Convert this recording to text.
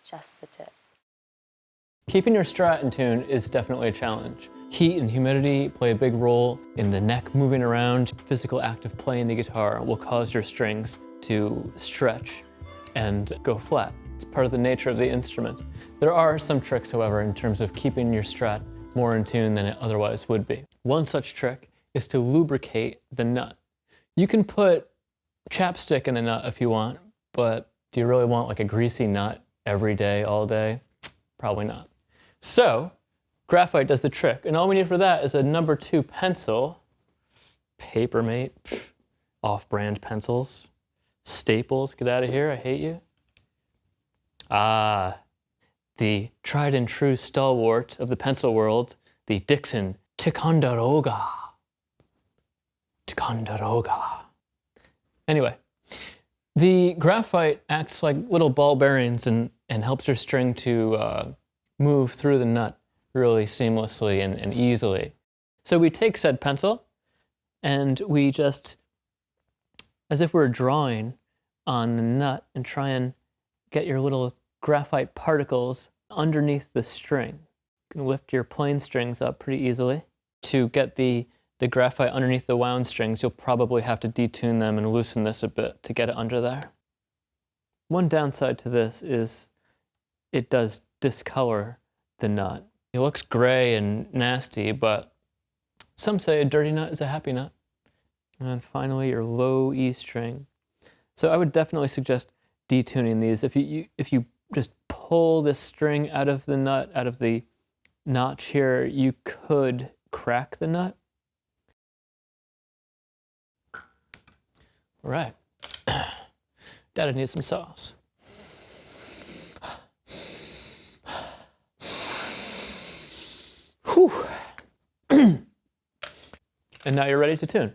just the tip. Keeping your Strat in tune is definitely a challenge. Heat and humidity play a big role in the neck moving around. Physical act of playing the guitar will cause your strings to stretch and go flat. It's part of the nature of the instrument. There are some tricks, however, in terms of keeping your Strat more in tune than it otherwise would be. One such trick is to lubricate the nut. You can put chapstick in the nut if you want, but do you really want like a greasy nut every day, all day? Probably not. So, graphite does the trick, and all we need for that is a number 2 pencil, Papermate, off-brand pencils, Staples, get out of here, I hate you. Ah, the tried and true stalwart of the pencil world, the Dixon Ticonderoga. Ticonderoga. Anyway, the graphite acts like little ball bearings and helps your string to move through the nut really seamlessly and easily. So we take said pencil and we just, as if we're drawing on the nut, and try and get your little graphite particles underneath the string. You can lift your plain strings up pretty easily. To get the graphite underneath the wound strings, you'll probably have to detune them and loosen this a bit to get it under there. One downside to this is it does discolor the nut. It looks gray and nasty, but some say a dirty nut is a happy nut. And finally, your low E string. So I would definitely suggest detuning these. If you just pull this string out of the nut, out of the notch here, you could crack the nut. All right. Daddy needs some sauce. Whew. And now you're ready to tune.